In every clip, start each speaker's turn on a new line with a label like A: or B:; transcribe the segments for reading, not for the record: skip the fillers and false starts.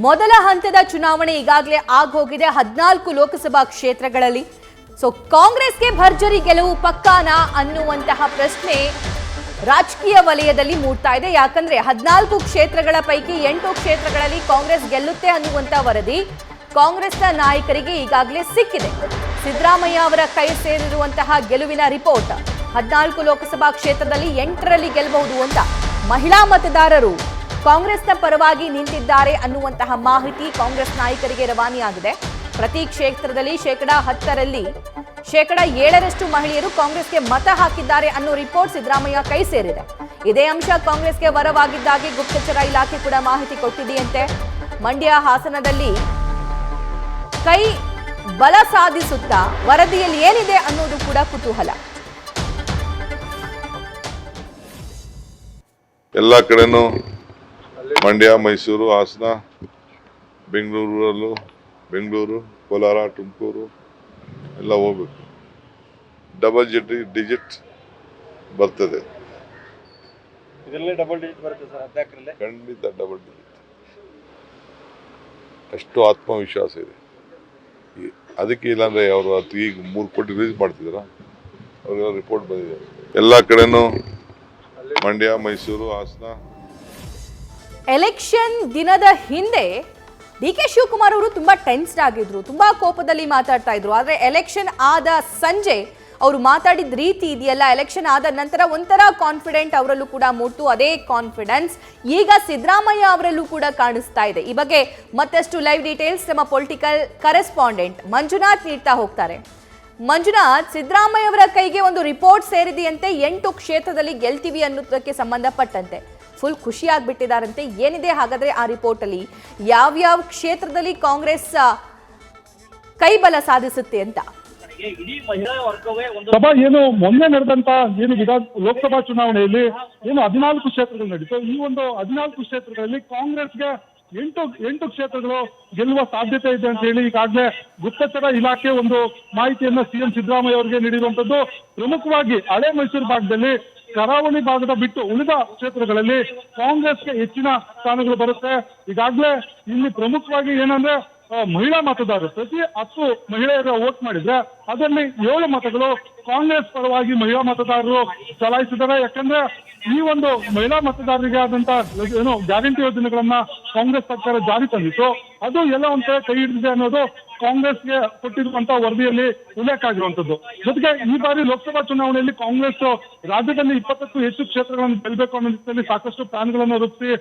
A: ಮೊದಲ ಹಂತದ ಚುನಾವಣೆ ಈಗಾಗಲೇ ಆಗೋಗಿದೆ 14 ಲೋಕಸಭಾ ಕ್ಷೇತ್ರಗಳಲ್ಲಿ. ಕಾಂಗ್ರೆಸ್ಗೆ ಭರ್ಜರಿ ಗೆಲುವು ಪಕ್ಕಾನಾ ಅನ್ನುವಂತಹ ಪ್ರಶ್ನೆ ರಾಜಕೀಯ ವಲಯದಲ್ಲಿ ಮೂಡ್ತಾ ಇದೆ. ಯಾಕಂದ್ರೆ 14 ಕ್ಷೇತ್ರಗಳ ಪೈಕಿ 8 ಕ್ಷೇತ್ರಗಳಲ್ಲಿ ಕಾಂಗ್ರೆಸ್ ಗೆಲ್ಲುತ್ತೆ ಅನ್ನುವಂತ ವರದಿ ಕಾಂಗ್ರೆಸ್ನ ನಾಯಕರಿಗೆ ಈಗಾಗಲೇ ಸಿಕ್ಕಿದೆ. ಸಿದ್ದರಾಮಯ್ಯ ಅವರ ಕೈ ಸೇರಿರುವಂತಹ ಗೆಲುವಿನ ರಿಪೋರ್ಟ್ 14 ಲೋಕಸಭಾ ಕ್ಷೇತ್ರದಲ್ಲಿ 8ರಲ್ಲಿ ಗೆಲ್ಲಬಹುದು ಅಂತ ಮಹಿಳಾ ಮತದಾರರು ಕಾಂಗ್ರೆಸ್ನ ಪರವಾಗಿ ನಿಂತಿದ್ದಾರೆ ಅನ್ನುವಂತಹ ಮಾಹಿತಿ ಕಾಂಗ್ರೆಸ್ ನಾಯಕರಿಗೆ ರವಾನೆಯಾಗಿದೆ. ಪ್ರತಿ ಕ್ಷೇತ್ರದಲ್ಲಿ 10%ರಲ್ಲಿ 7% ಮಹಿಳೆಯರು ಕಾಂಗ್ರೆಸ್ಗೆ ಮತ ಹಾಕಿದ್ದಾರೆ ಅನ್ನೋ ರಿಪೋರ್ಟ್ ಸಿದ್ದರಾಮಯ್ಯ ಕೈ ಸೇರಿದೆ. ಇದೇ ಅಂಶ ಕಾಂಗ್ರೆಸ್ಗೆ ವರವಾಗಿದ್ದಾಗಿ ಗುಪ್ತಚರ ಇಲಾಖೆ ಕೂಡ ಮಾಹಿತಿ ಕೊಟ್ಟಿದೆಯಂತೆ. ಮಂಡ್ಯ, ಹಾಸನದಲ್ಲಿ ಕೈ ಬಲ ಸಾಧಿಸುತ್ತಾ ವರದಿಯಲ್ಲಿ ಏನಿದೆ ಅನ್ನೋದು ಕೂಡ ಕುತೂಹಲ.
B: ಎಲ್ಲ ಕಡೆನೂ ಮಂಡ್ಯ, ಮೈಸೂರು, ಹಾಸನ, ಬೆಂಗಳೂರು, ಕೋಲಾರ, ತುಮಕೂರು ಎಲ್ಲ ಹೋಗ್ಬೇಕು. ಡಬಲ್ ಡಿಜಿಟ್ ಬರ್ತದೆ. ಖಂಡಿತ ಡಬಲ್ ಡಿಜಿಟ್. ಅಷ್ಟು ಆತ್ಮವಿಶ್ವಾಸ ಇದೆ. ಅದಕ್ಕೆ ಇಲ್ಲಾಂದ್ರೆ ಅವರು ಈಗ 3 ಕೋಟಿ ರಿಲೀಸ್ ಮಾಡ್ತಿದಾರ. ಅವ್ರಿಗೆಲ್ಲ ರಿಪೋರ್ಟ್ ಬಂದಿದೆ. ಎಲ್ಲ ಕಡೆನೂ ಮಂಡ್ಯ, ಮೈಸೂರು, ಹಾಸನ.
A: ಎಲೆಕ್ಷನ್ ದಿನದ ಹಿಂದೆ ಡಿ.ಕೆ. ಶಿವಕುಮಾರ್ ಅವರು ತುಂಬಾ ಟೆನ್ಸ್ಡ್ ಆಗಿದ್ರು, ತುಂಬಾ ಕೋಪದಲ್ಲಿ ಮಾತಾಡ್ತಾ ಇದ್ರು. ಆದ್ರೆ ಎಲೆಕ್ಷನ್ ಆದ ಸಂಜೆ ಅವರು ಮಾತಾಡಿದ ರೀತಿ ಇದೆಯಲ್ಲ, ಎಲೆಕ್ಷನ್ ಆದ ನಂತರ ಒಂಥರ ಕಾನ್ಫಿಡೆಂಟ್ ಅವರಲ್ಲೂ ಕೂಡ ಮೂಡ್ತು. ಅದೇ ಕಾನ್ಫಿಡೆನ್ಸ್ ಈಗ ಸಿದ್ದರಾಮಯ್ಯ ಅವರಲ್ಲೂ ಕೂಡ ಕಾಣಿಸ್ತಾ ಇದೆ. ಈ ಬಗ್ಗೆ ಮತ್ತಷ್ಟು ಲೈವ್ ಡೀಟೇಲ್ಸ್ ನಮ್ಮ ಪೊಲಿಟಿಕಲ್ ಕರೆಸ್ಪಾಂಡೆಂಟ್ ಮಂಜುನಾಥ್ ನೀಡ್ತಾ ಹೋಗ್ತಾರೆ. ಮಂಜುನಾಥ್, ಸಿದ್ದರಾಮಯ್ಯ ಅವರ ಕೈಗೆ ಒಂದು ರಿಪೋರ್ಟ್ ಸೇರಿದೆಯಂತೆ, 8 ಕ್ಷೇತ್ರದಲ್ಲಿ ಗೆಲ್ತೀವಿ ಅನ್ನೋದಕ್ಕೆ ಸಂಬಂಧಪಟ್ಟಂತೆ ಫುಲ್ ಖುಷಿಯಾಗ್ಬಿಟ್ಟಿದಾರಂತೆ. ಏನಿದೆ ಹಾಗಾದ್ರೆ ಆ ರಿಪೋರ್ಟ್ ಅಲ್ಲಿ? ಯಾವ್ಯಾವ ಕ್ಷೇತ್ರದಲ್ಲಿ ಕಾಂಗ್ರೆಸ್ ಕೈಬಲ ಸಾಧಿಸುತ್ತೆ ಅಂತ?
C: ಸಭಾ ಏನು ಮೊನ್ನೆ ನಡೆದಂತ ಲೋಕಸಭಾ ಚುನಾವಣೆಯಲ್ಲಿ 14 ಕ್ಷೇತ್ರಗಳು ನಡೀತು. ಈ ಒಂದು 14 ಕ್ಷೇತ್ರಗಳಲ್ಲಿ ಕಾಂಗ್ರೆಸ್ಗೆ 8 ಕ್ಷೇತ್ರಗಳು ಗೆಲ್ಲುವ ಸಾಧ್ಯತೆ ಇದೆ ಅಂತ ಹೇಳಿ ಈಗಾಗಲೇ ಗುಪ್ತಚರ ಇಲಾಖೆ ಒಂದು ಮಾಹಿತಿಯನ್ನ ಸಿಎಂ ಸಿದ್ದರಾಮಯ್ಯ ಅವರಿಗೆ ನೀಡಿರುವಂತದ್ದು. ಪ್ರಮುಖವಾಗಿ ಹಳೆ ಮೈಸೂರು ಭಾಗದಲ್ಲಿ, ಕರಾವಳಿ ಭಾಗದ ಬಿಟ್ಟು ಉಳಿದ ಕ್ಷೇತ್ರಗಳಲ್ಲಿ ಕಾಂಗ್ರೆಸ್ಗೆ ಹೆಚ್ಚಿನ ಸ್ಥಾನಗಳು ಬರುತ್ತೆ. ಈಗಾಗಲೇ ಇಲ್ಲಿ ಪ್ರಮುಖವಾಗಿ ಏನಂದ್ರೆ ಮಹಿಳಾ ಮತದಾರರು ಪ್ರತಿ 10 ಮಹಿಳೆಯರ ವೋಟ್ ಮಾಡಿದ್ರೆ ಅದರಲ್ಲಿ 7 ಮತಗಳು ಕಾಂಗ್ರೆಸ್ ಪರವಾಗಿ ಮಹಿಳಾ ಮತದಾರರು ಚಲಾಯಿಸಿದ್ದಾರೆ. ಯಾಕಂದ್ರೆ ಈ ಒಂದು ಮಹಿಳಾ ಮತದಾರರಿಗೆ ಆದಂತ ಗ್ಯಾರಂಟಿ ಯೋಜನೆಗಳನ್ನ ಕಾಂಗ್ರೆಸ್ ಸರ್ಕಾರ ಜಾರಿ ತಂದಿತ್ತು. ಅದು ಎಲ್ಲ ಒಂದ್ ಕಡೆ ಕೈ ಹಿಡಿದಿದೆ ಅನ್ನೋದು ಕಾಂಗ್ರೆಸ್ಗೆ ಕೊಟ್ಟಿರುವಂತಹ ವರದಿಯಲ್ಲಿ ಉಲ್ಲೇಖ ಆಗಿರುವಂತದ್ದು. ಜೊತೆಗೆ ಈ ಬಾರಿ ಲೋಕಸಭಾ ಚುನಾವಣೆಯಲ್ಲಿ ಕಾಂಗ್ರೆಸ್ ರಾಜ್ಯದಲ್ಲಿ 20ಕ್ಕೂ ಹೆಚ್ಚು ಕ್ಷೇತ್ರಗಳನ್ನು ಗೆಲ್ಲಬೇಕು ಅನ್ನೋ ನಿಟ್ಟಿನಲ್ಲಿ ಸಾಕಷ್ಟು ಪ್ಲಾನ್ಗಳನ್ನು ರೂಪಿಸಿ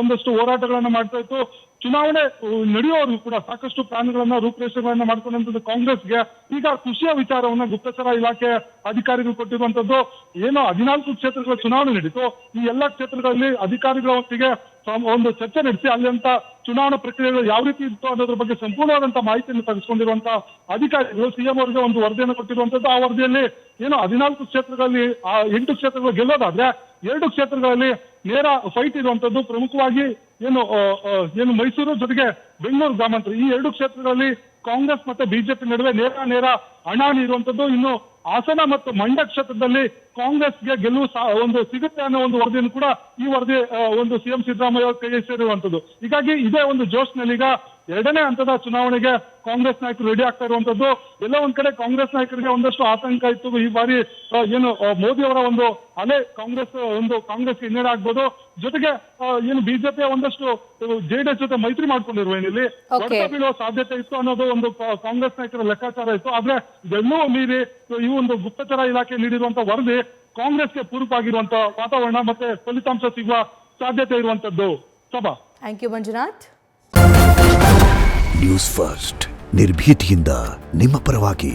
C: ಒಂದಷ್ಟು ಹೋರಾಟಗಳನ್ನ ಮಾಡ್ತಾ ಇತ್ತು. ಚುನಾವಣೆ ನಡೆಯುವವರೆಗೂ ಕೂಡ ಸಾಕಷ್ಟು ಪ್ಲಾನ್ಗಳನ್ನ ರೂಪುರೇಷೆಗಳನ್ನ ಮಾಡ್ಕೊಂಡಂತದ್ದು ಕಾಂಗ್ರೆಸ್ಗೆ ಈಗ ಖುಷಿಯ ವಿಚಾರವನ್ನ ಗುಪ್ತಚರ ಇಲಾಖೆ ಅಧಿಕಾರಿಗಳು ಕೊಟ್ಟಿರುವಂತದ್ದು. ಏನೋ 14 ಕ್ಷೇತ್ರಗಳ ಚುನಾವಣೆ ನಡೀತು. ಈ ಎಲ್ಲಾ ಕ್ಷೇತ್ರಗಳಲ್ಲಿ ಅಧಿಕಾರಿಗಳ ಹೊತ್ತಿಗೆ ಒಂದು ಚರ್ಚೆ ನಡೆಸಿ ಅಲ್ಲಿಂತ ಚುನಾವಣಾ ಪ್ರಕ್ರಿಯೆಗಳು ಯಾವ ರೀತಿ ಇತ್ತು ಅನ್ನೋದ್ರ ಬಗ್ಗೆ ಸಂಪೂರ್ಣವಾದಂತಹ ಮಾಹಿತಿಯನ್ನು ತೆಗೆದುಕೊಂಡಿರುವಂತಹ ಅಧಿಕಾರಿಗಳು ಸಿಎಂ ಅವರಿಗೆ ಒಂದು ವರದಿಯನ್ನು ಕೊಟ್ಟಿರುವಂತದ್ದು. ಆ ವರದಿಯಲ್ಲಿ 14 ಕ್ಷೇತ್ರಗಳಲ್ಲಿ 8 ಕ್ಷೇತ್ರಗಳು ಗೆಲ್ಲೋದಾದ್ರೆ 2 ಕ್ಷೇತ್ರಗಳಲ್ಲಿ ನೇರ ಫೈಟ್ ಇರುವಂತದ್ದು. ಪ್ರಮುಖವಾಗಿ ಏನು ಮೈಸೂರು ಜೊತೆಗೆ ಬೆಂಗಳೂರು ಗ್ರಾಮಾಂತರ, ಈ 2 ಕ್ಷೇತ್ರಗಳಲ್ಲಿ ಕಾಂಗ್ರೆಸ್ ಮತ್ತೆ ಬಿಜೆಪಿ ನಡುವೆ ನೇರ ಹಣಾಹಣಿ ಇರುವಂತದ್ದು. ಇನ್ನು ಹಾಸನ ಮತ್ತು ಮಂಡ್ಯ ಕ್ಷೇತ್ರದಲ್ಲಿ ಕಾಂಗ್ರೆಸ್ಗೆ ಗೆಲುವು ಒಂದು ಸಿಗುತ್ತೆ ಅನ್ನೋ ಒಂದು ವರದಿಯನ್ನು ಕೂಡ ಈ ವರದಿ ಒಂದು ಸಿಎಂ ಸಿದ್ದರಾಮಯ್ಯ ಅವರ ಕೈಗೆ ಸೇರಿರುವಂತದ್ದು. ಹೀಗಾಗಿ ಇದೇ ಒಂದು ಜೋಶ್ನಲ್ಲಿ ಈಗ 2ನೇ ಹಂತದ ಚುನಾವಣೆಗೆ ಕಾಂಗ್ರೆಸ್ ನಾಯಕರು ರೆಡಿ ಆಗ್ತಾ ಇರುವಂತದ್ದು. ಎಲ್ಲ ಒಂದ್ ಕಡೆ ಕಾಂಗ್ರೆಸ್ ನಾಯಕರಿಗೆ ಒಂದಷ್ಟು ಆತಂಕ ಇತ್ತು. ಈ ಬಾರಿ ಮೋದಿ ಅವರ ಒಂದು ಅಲೆ ಕಾಂಗ್ರೆಸ್ಗೆ ಹಿನ್ನಡೆ ಆಗ್ಬೋದು. ಜೊತೆಗೆ ಬಿಜೆಪಿಯ ಒಂದಷ್ಟು ಜೆಡಿಎಸ್ ಜೊತೆ ಮೈತ್ರಿ ಮಾಡ್ಕೊಂಡಿರುವ ಏನಿಲ್ಲಿ ಹೊಡೆತ ಬೀಳುವ ಸಾಧ್ಯತೆ ಇತ್ತು ಅನ್ನೋದು ಒಂದು ಕಾಂಗ್ರೆಸ್ ನಾಯಕರ ಲೆಕ್ಕಾಚಾರ ಇತ್ತು. ಆದ್ರೆ ಇದೆಲ್ಲವೂ ಮೀರಿ ಈ ಒಂದು ಗುಪ್ತಚರ ಇಲಾಖೆ ನೀಡಿರುವಂತಹ ವರದಿ ಕಾಂಗ್ರೆಸ್ಗೆ ಪೂರಕವಾಗಿರುವಂತಹ ವಾತಾವರಣ ಮತ್ತೆ ಫಲಿತಾಂಶ ಸಿಗುವ ಸಾಧ್ಯತೆ ಇರುವಂತದ್ದು. ಸಭಾ,
A: thank you Manjunath.
D: News first ನಿರ್ಭೀತಿಯಿಂದ ನಿಮ್ಮ ಪರವಾಗಿ.